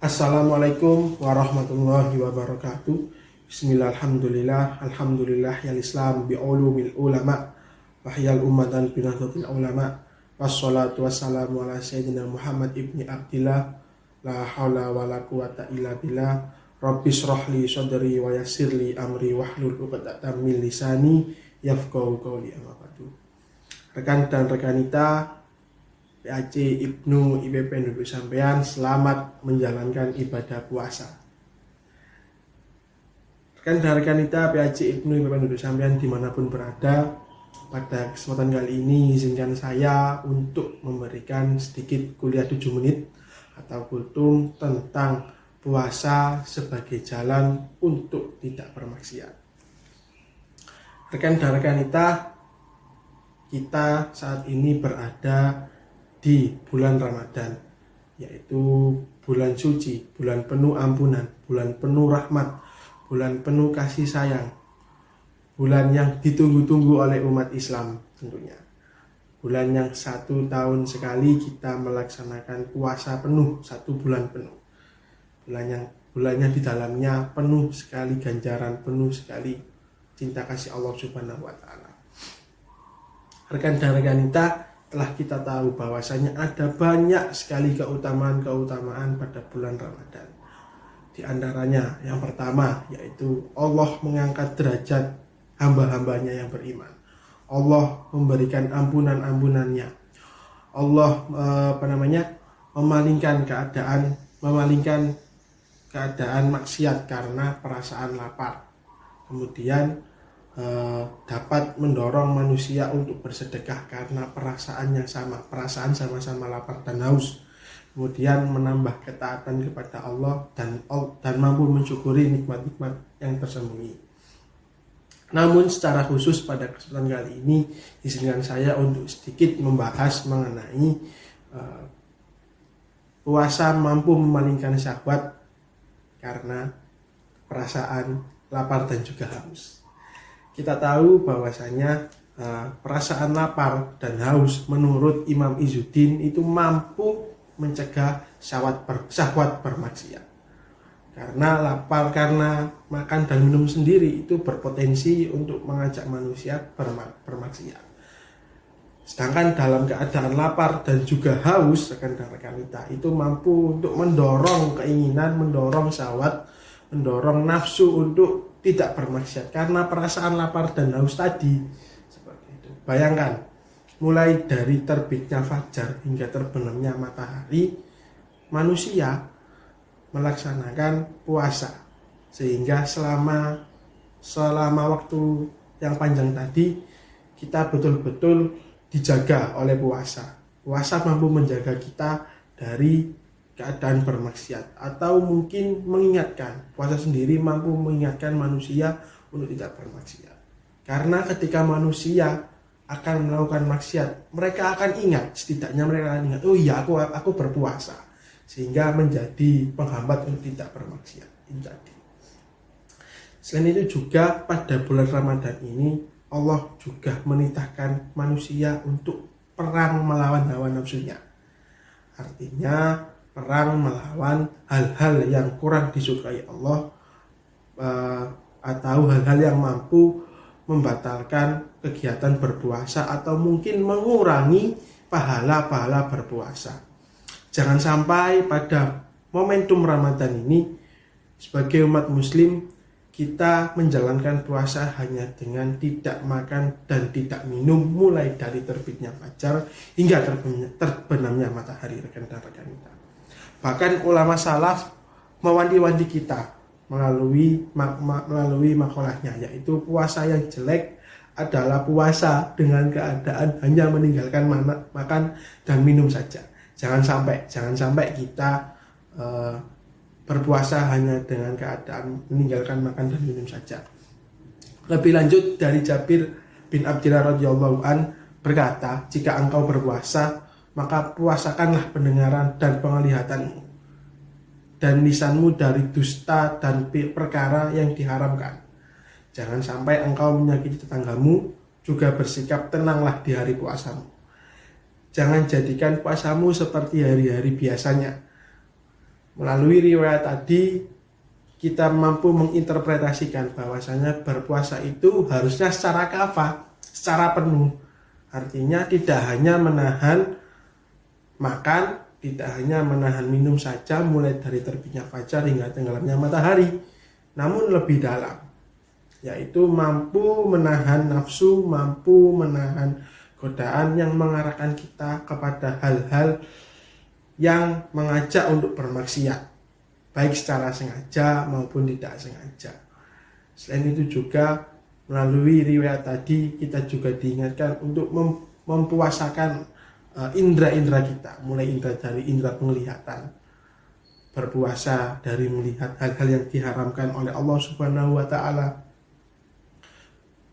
Assalamualaikum warahmatullahi wabarakatuh. Bismillahirrahmanirrahim. Alhamdulillah yal Islam bi'ulumil ulama wahyal ummatan binahdatil ulama. Wassalatu wassalamu ala sayyidina Muhammad ibni Abdillah. La haula wa la quwata illa billah. Rabbis rohli sadri wa yassirli amri wahlul 'uqdatam min lisani yafqahu qawli. Amma ba'du. Rekan dan rekanita PAC Ibnu IPP Nubuk Sampean, selamat menjalankan ibadah puasa. Rekan dan rekanita PAC Ibnu IPP Nubuk Sampean dimanapun berada, pada kesempatan kali ini izinkan saya untuk memberikan sedikit kuliah 7 menit atau kultum tentang puasa sebagai jalan untuk tidak bermaksiat. Rekan dan rekanita, kita saat ini berada di bulan Ramadan, yaitu bulan suci, bulan penuh ampunan, bulan penuh rahmat, bulan penuh kasih sayang, bulan yang ditunggu-tunggu oleh umat Islam tentunya. Bulan yang 1 tahun sekali kita melaksanakan puasa penuh, 1 bulan penuh. Bulannya di dalamnya penuh sekali ganjaran, penuh sekali cinta kasih Allah Subhanahu wa Ta'ala. Rekan dan rekanita, telah kita tahu bahwasanya ada banyak sekali keutamaan-keutamaan pada bulan Ramadan. Di antaranya yang pertama yaitu Allah mengangkat derajat hamba-hambanya yang beriman. Allah memberikan ampunan-ampunannya. Allah memalingkan keadaan maksiat karena perasaan lapar. Kemudian dapat mendorong manusia untuk bersedekah karena perasaan yang sama, perasaan sama-sama lapar dan haus. Kemudian menambah ketaatan kepada Allah dan mampu mensyukuri nikmat-nikmat yang tersembunyi. Namun secara khusus pada kesempatan kali ini izinkan saya untuk sedikit membahas mengenai puasa mampu memalingkan syahwat karena perasaan lapar dan juga haus. Kita tahu bahwasanya perasaan lapar dan haus menurut Imam Izzuddin itu mampu mencegah syahwat bermaksiat. Karena lapar, karena makan dan minum sendiri itu berpotensi untuk mengajak manusia bermaksiat. Sedangkan dalam keadaan lapar dan juga haus, rekan-rekan kita itu mampu untuk mendorong keinginan, mendorong syahwat, mendorong nafsu untuk tidak bermaksiat karena perasaan lapar dan haus tadi. Seperti itu. Bayangkan, mulai dari terbitnya fajar hingga terbenamnya matahari, manusia melaksanakan puasa sehingga selama waktu yang panjang tadi kita betul-betul dijaga oleh puasa. Puasa mampu menjaga kita dari keadaan bermaksiat, atau mungkin mengingatkan, puasa sendiri mampu mengingatkan manusia untuk tidak bermaksiat. Karena ketika manusia akan melakukan maksiat, mereka akan ingat, setidaknya mereka akan ingat, oh iya aku berpuasa, sehingga menjadi penghambat untuk tidak bermaksiat. Itu tadi. Selain itu juga pada bulan Ramadan ini Allah juga menitahkan manusia untuk perang melawan hawa nafsunya. Artinya perang melawan hal-hal yang kurang disukai Allah atau hal-hal yang mampu membatalkan kegiatan berpuasa atau mungkin mengurangi pahala-pahala berpuasa. Jangan sampai pada momentum Ramadan ini sebagai umat muslim kita menjalankan puasa hanya dengan tidak makan dan tidak minum mulai dari terbitnya fajar hingga terbenamnya matahari, rekan dan rekan kita. Bahkan ulama salaf mewanti-wanti kita melalui makalahnya, yaitu puasa yang jelek adalah puasa dengan keadaan hanya meninggalkan makan dan minum saja. Jangan sampai kita berpuasa hanya dengan keadaan meninggalkan makan dan minum saja. Lebih lanjut dari Jabir bin Abdillah radhiyallahu an berkata, jika engkau berpuasa, maka puasakanlah pendengaran dan penglihatanmu dan lisanmu dari dusta dan perkara yang diharamkan. Jangan sampai engkau menyakiti tetanggamu, juga bersikap tenanglah di hari puasamu. Jangan jadikan puasamu seperti hari-hari biasanya. Melalui riwayat tadi kita mampu menginterpretasikan bahwasanya berpuasa itu harusnya secara kafah, secara penuh. Artinya tidak hanya menahan makan, tidak hanya menahan minum saja mulai dari terbitnya fajar hingga tenggelamnya matahari, namun lebih dalam, yaitu mampu menahan nafsu, mampu menahan godaan yang mengarahkan kita kepada hal-hal yang mengajak untuk bermaksiat, baik secara sengaja maupun tidak sengaja. Selain itu juga melalui riwayat tadi kita juga diingatkan untuk mempuasakan indera-indera kita, mulai indera dari indera penglihatan, berpuasa dari melihat hal-hal yang diharamkan oleh Allah Subhanahu wa taala,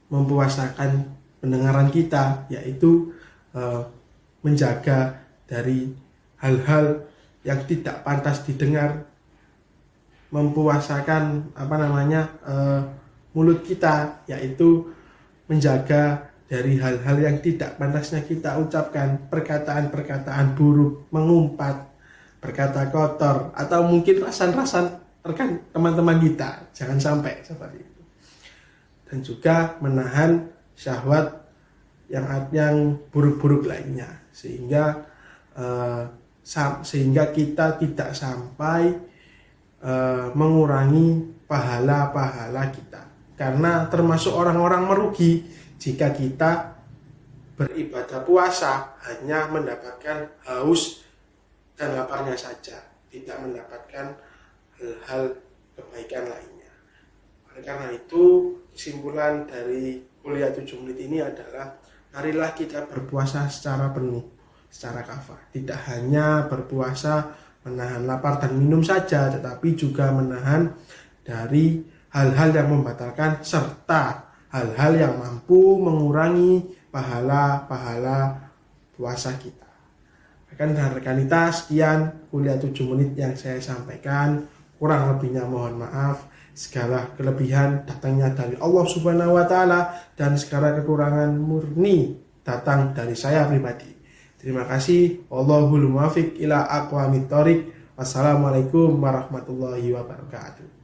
mempuasakan pendengaran kita, yaitu menjaga dari hal-hal yang tidak pantas didengar, mempuasakan mulut kita, yaitu menjaga dari hal-hal yang tidak pantasnya kita ucapkan, perkataan-perkataan buruk, mengumpat, berkata kotor, atau mungkin rasan-rasan rekan teman-teman kita, jangan sampai seperti itu. Dan juga menahan syahwat yang buruk-buruk lainnya, sehingga kita tidak sampai mengurangi pahala-pahala kita, karena termasuk orang-orang merugi jika kita beribadah puasa hanya mendapatkan haus dan laparnya saja, tidak mendapatkan hal-hal kebaikan lainnya. Oleh karena itu, kesimpulan dari kuliah 7 menit ini adalah marilah kita berpuasa secara penuh, secara kafah. Tidak hanya berpuasa menahan lapar dan minum saja, tetapi juga menahan dari hal-hal yang membatalkan serta hal-hal yang mampu mengurangi pahala-pahala puasa kita. Rekan dan rekanita, sekian kuliah 7 menit yang saya sampaikan. Kurang lebihnya mohon maaf. Segala kelebihan datangnya dari Allah Subhanahu wa taala dan segala kekurangan murni datang dari saya pribadi. Terima kasih. Wallahul muwaffiq ila aqwamit thoriq. Wassalamualaikum warahmatullahi wabarakatuh.